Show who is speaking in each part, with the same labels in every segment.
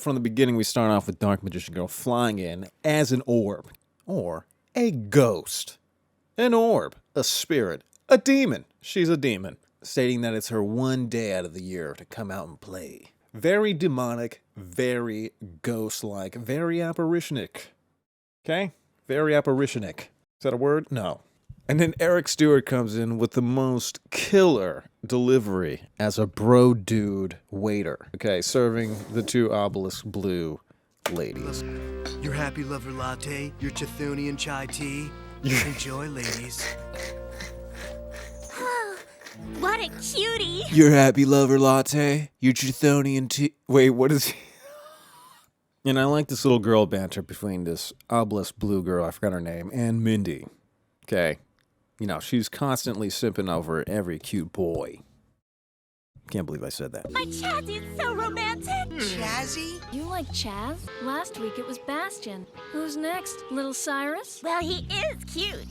Speaker 1: From the beginning, we start off with Dark Magician Girl flying in as an orb, or a ghost. An orb, a spirit, a demon. She's a demon, stating that it's her one day out of the year to come out and play. Very demonic, very ghost-like, very apparitionic. Okay? Very apparitionic. Is that a word? No. And then Eric Stewart comes in with the most killer delivery as a bro dude waiter. Okay, serving the two obelisk blue ladies.
Speaker 2: Your happy lover latte, your Chthonian chai tea. Enjoy, ladies.
Speaker 3: What a cutie!
Speaker 1: Your happy lover latte, your Chthonian tea. Wait, what is he? And I like this little girl banter between this obelisk blue girl, I forgot her name, and Mindy. Okay. You know, she's constantly simping over every cute boy. Can't believe I said that.
Speaker 3: My Chazzy is so romantic!
Speaker 2: Chazzy?
Speaker 4: You like Chaz? Last week it was Bastion. Who's next? Little Cyrus?
Speaker 3: Well, he is cute.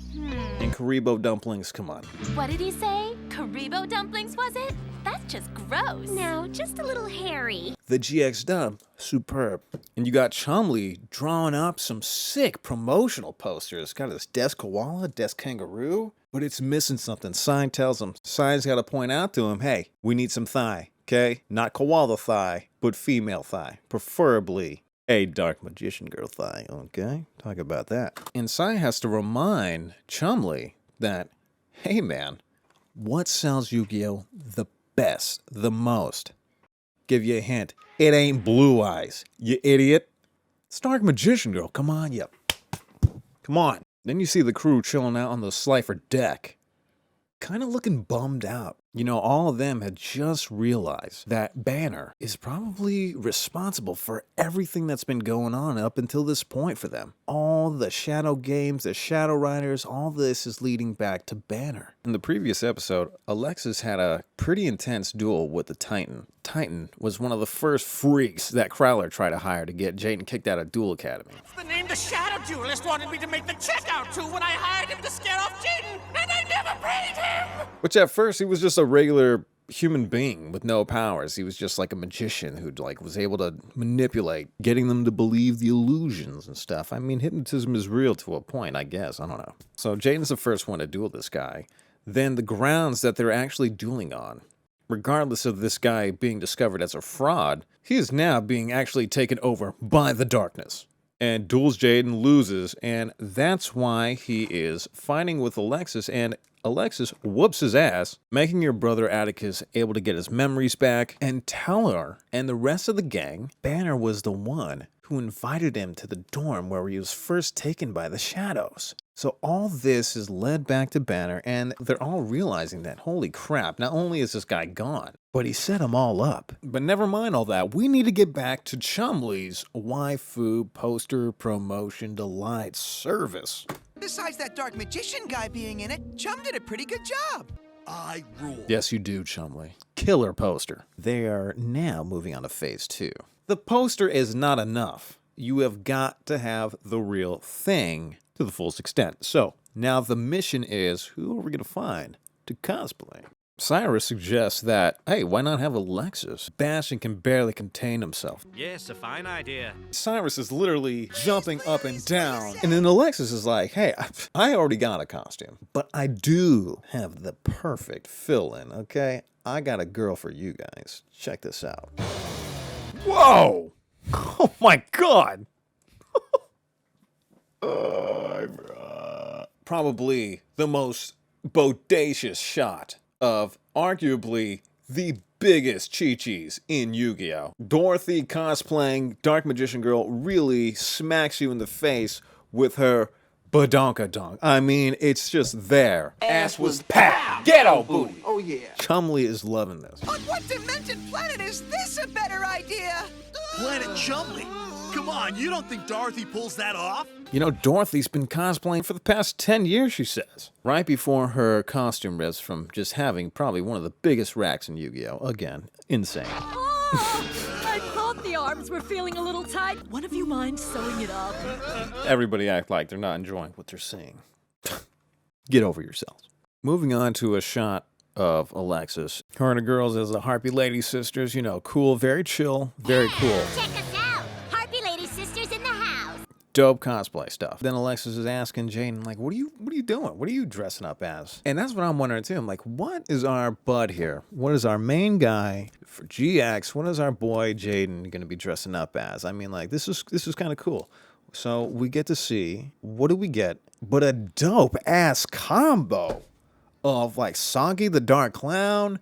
Speaker 1: And Karibo dumplings, come on.
Speaker 3: What did he say? Karibo dumplings, was it? That's just gross. No, just a little hairy.
Speaker 1: The GX dub, superb. And you got Chumley drawing up some sick promotional posters. Got this desk koala, desk kangaroo, but it's missing something. Sign tells him, Sign's got to point out to him, hey, we need some thigh, okay? Not koala thigh, but female thigh. Preferably a Dark Magician Girl thigh, okay? Talk about that. And Sai has to remind Chumley that, hey man, what sells Yu-Gi-Oh the best, the most? Give you a hint. It ain't Blue Eyes, you idiot. It's Dark Magician Girl, come on, you. Come on. Then you see the crew chilling out on the Slifer deck, kind of looking bummed out. You know, all of them had just realized that Banner is probably responsible for everything that's been going on up until this point for them. All the shadow games, the shadow riders, all this is leading back to Banner. In the previous episode, Alexis had a pretty intense duel with the Titan. Titan was one of the first freaks that Crowler tried to hire to get Jaden kicked out of Duel Academy.
Speaker 5: It's the name the Shadow Duelist wanted me to make the checkout to when I hired him to scare off Jaden, and I never paid him!
Speaker 1: Which at first he was just a regular human being with no powers. He was just like a magician who was able to manipulate, getting them to believe the illusions and stuff. I mean, hypnotism is real to a point, I guess. I don't know. So Jaden's the first one to duel this guy. Then the grounds that they're actually dueling on, regardless of this guy being discovered as a fraud, he is now being actually taken over by the darkness. And duels Jaden, loses, and that's why he is fighting with Alexis, and Alexis whoops his ass, making your brother Atticus able to get his memories back and tell her and the rest of the gang Banner was the one who invited him to the dorm where he was first taken by the shadows. So all this is led back to Banner, and they're all realizing that, holy crap, not only is this guy gone, but he set them all up. But never mind all that, we need to get back to Chumley's waifu poster promotion delight service.
Speaker 2: Besides that Dark Magician guy being in it, Chum did a pretty good job. I rule.
Speaker 1: Yes, you do, Chumley. Killer poster. They are now moving on to phase 2. The poster is not enough. You have got to have the real thing to the fullest extent. So, now the mission is, who are we going to find to cosplay? Cyrus suggests that, hey, why not have Alexis? Bastion can barely contain himself.
Speaker 5: Yes, a fine idea.
Speaker 1: Cyrus is literally jumping up and down. And then Alexis is like, hey, I already got a costume, but I do have the perfect fill-in, okay? I got a girl for you guys. Check this out. Whoa! Oh my God! Probably the most bodacious shot of arguably the biggest Chi-Chis in Yu-Gi-Oh! Dorothy cosplaying Dark Magician Girl really smacks you in the face with her badonkadonk. I mean, it's just there. Ass was packed. Ghetto booty.
Speaker 2: Oh yeah.
Speaker 1: Chumley is loving this.
Speaker 2: On what demented planet is this a better idea?
Speaker 6: Planet Chumley? Come on, you don't think Dorothy pulls that off?
Speaker 1: You know, Dorothy's been cosplaying for the past 10 years, she says. Right before her costume rips from just having probably one of the biggest racks in Yu-Gi-Oh! Again, insane.
Speaker 4: Oh, I thought the arms were feeling a little tight. One of you mind sewing it up?
Speaker 1: Everybody act like they're not enjoying what they're seeing. Get over yourselves. Moving on to a shot of Alexis. Her and the girls as the Harpy Lady Sisters, you know, cool, very chill, very cool.
Speaker 3: Check us out!
Speaker 1: Dope cosplay stuff. Then Alexis is asking Jaden, like, what are you doing? What are you dressing up as? And that's what I'm wondering too. I'm like, what is our bud here? What is our main guy for GX? What is our boy Jaden gonna be dressing up as? I mean, like, this is kind of cool. So we get to see, what do we get but a dope ass combo of like Soggy the Dark Clown,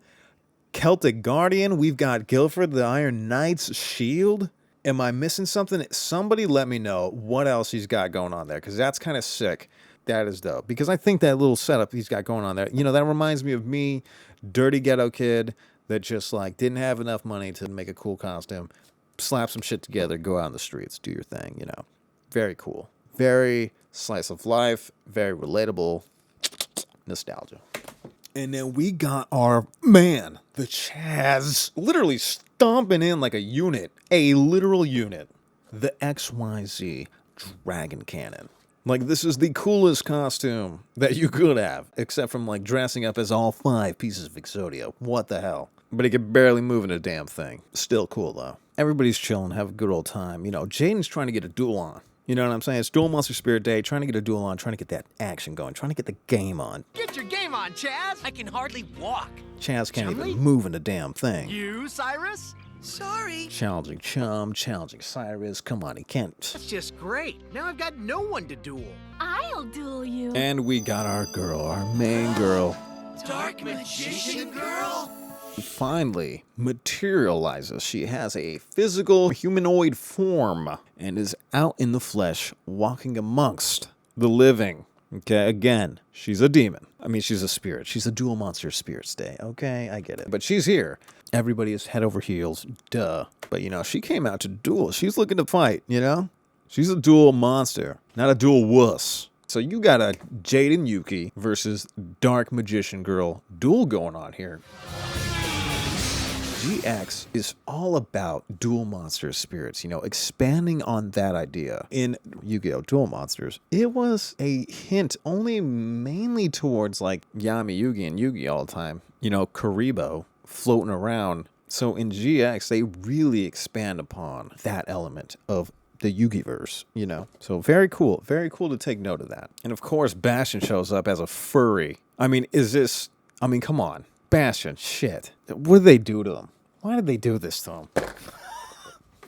Speaker 1: Celtic Guardian. We've got Guilford the Iron Knight's shield. Am I missing something? Somebody let me know what else he's got going on there, because that's kind of sick. That is dope. Because I think that little setup he's got going on there, you know, that reminds me of me, dirty ghetto kid that just like didn't have enough money to make a cool costume. Slap some shit together, go out in the streets, do your thing, you know. Very cool. Very slice of life, very relatable. Nostalgia. And then we got our man, the Chaz, literally stomping in like a unit, a literal unit. The XYZ Dragon Cannon. Like, this is the coolest costume that you could have, except from like dressing up as all 5 pieces of Exodia. What the hell? But he could barely move in a damn thing. Still cool though. Everybody's chilling, have a good old time. You know, Jaden's trying to get a duel on. You know what I'm saying? It's Duel Monsters Spirit Day, trying to get a duel on, trying to get that action going, trying to get the game on.
Speaker 2: Get your game on, Chaz. I can hardly walk.
Speaker 1: Chaz can't even move in a damn thing.
Speaker 2: You, Cyrus? Sorry.
Speaker 1: Challenging Chum, challenging Cyrus. Come on, he can't.
Speaker 2: That's just great. Now I've got no one to duel.
Speaker 3: I'll duel you.
Speaker 1: And we got our girl, our main girl.
Speaker 2: Dark Magician Girl?
Speaker 1: Finally materializes. She has a physical humanoid form and is out in the flesh, walking amongst the living. Okay, again, she's a demon. I mean, she's a spirit. She's a Duel Monsters Spirits Day. Okay, I get it. But she's here. Everybody is head over heels. Duh. But, you know, she came out to duel. She's looking to fight, you know? She's a duel monster, not a duel wuss. So you got a Jaden Yuki versus Dark Magician Girl duel going on here. GX is all about Duel Monsters Spirits, you know, expanding on that idea. In Yu-Gi-Oh! Duel Monsters, it was a hint only mainly towards like Yami Yugi and Yugi all the time, you know, Karibo floating around. So in GX, they really expand upon that element of the Yugiverse, you know. So very cool to take note of that. And of course, Bastion shows up as a furry. I mean, come on. Bastion, shit. What did they do to him? Why did they do this to him?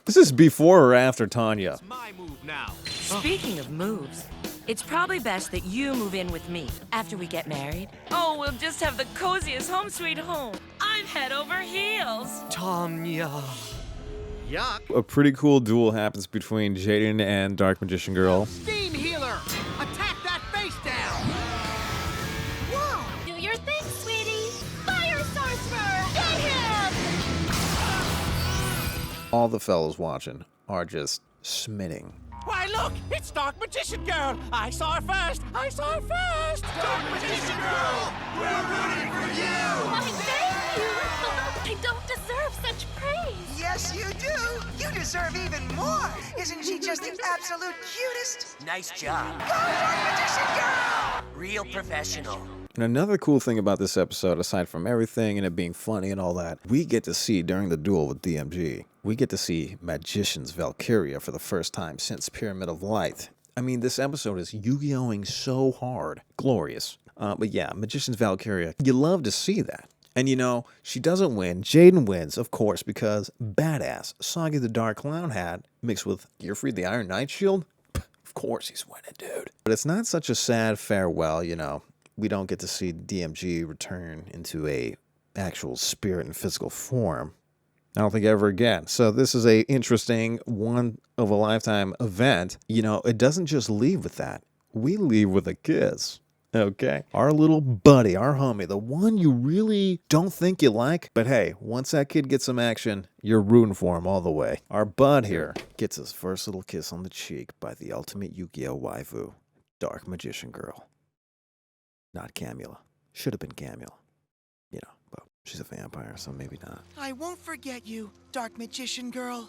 Speaker 1: This is before or after Tanya?
Speaker 2: It's my move now.
Speaker 7: Speaking of moves, it's probably best that you move in with me after we get married. Oh, we'll just have the coziest home sweet home. I'm head over heels.
Speaker 2: Tanya. Yuck.
Speaker 1: A pretty cool duel happens between Jaden and Dark Magician Girl.
Speaker 2: Steam healer. Attack that face down. Whoa.
Speaker 3: Do your thing, sweetie. Fire sorcerer. Get him!
Speaker 1: All the fellas watching are just smitting.
Speaker 5: Why, look! It's Dark Magician Girl! I saw her first! I saw her first!
Speaker 6: Dark Magician Girl! We're rooting for you!
Speaker 3: Why, thank you. I don't deserve such praise.
Speaker 8: Yes, you do. You deserve even more. Isn't she just the absolute cutest?
Speaker 9: Nice job.
Speaker 8: Go, Dark Magician Girl!
Speaker 9: Real professional.
Speaker 1: And another cool thing about this episode, aside from everything and it being funny and all that, we get to see during the duel with DMG, we get to see Magician's Valkyria for the first time since Pyramid of Light. I mean, this episode is Yu-Gi-Oh-ing so hard. Glorious. But yeah, Magician's Valkyria, you love to see that. And you know, she doesn't win. Jaden wins, of course, because badass Soggy the Dark Clown hat mixed with Gearfried the Iron Knight shield. Of course he's winning, dude. But it's not such a sad farewell, you know. We don't get to see DMG return into a actual spirit and physical form. I don't think ever again. So this is a interesting one-of-a-lifetime event. You know, it doesn't just leave with that. We leave with a kiss. Okay? Our little buddy, our homie, the one you really don't think you like. But hey, once that kid gets some action, you're rooting for him all the way. Our bud here gets his first little kiss on the cheek by the ultimate Yu-Gi-Oh! Waifu, Dark Magician Girl. Not Camula. Should have been Camula. You know, but she's a vampire, so maybe not.
Speaker 8: I won't forget you, Dark Magician Girl.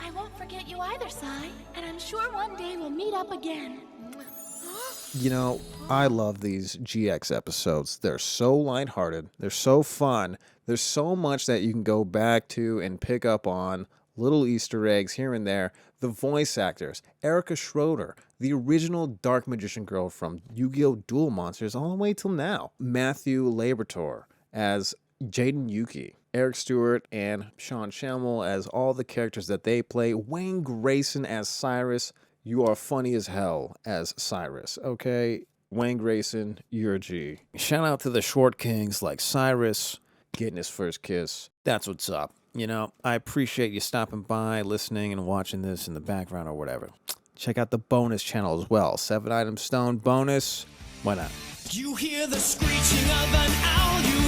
Speaker 3: I won't forget you either, Sai. And I'm sure one day we'll meet up again.
Speaker 1: You know, I love these GX episodes. They're so lighthearted. They're so fun. There's so much that you can go back to and pick up on little Easter eggs here and there. The voice actors, Erica Schroeder, the original Dark Magician girl from Yu-Gi-Oh! Duel Monsters all the way till now. Matthew Laboratory as Jaden Yuki. Eric Stewart and Sean Schammel as all the characters that they play. Wayne Grayson as Cyrus. You are funny as hell as Cyrus, okay? Wayne Grayson, you're a G. Shout out to the short kings like Cyrus getting his first kiss. That's what's up. You know, I appreciate you stopping by, listening, and watching this in the background or whatever. Check out the bonus channel as well. 7 Item Stone bonus. Why not?
Speaker 5: You hear the screeching of an owl, you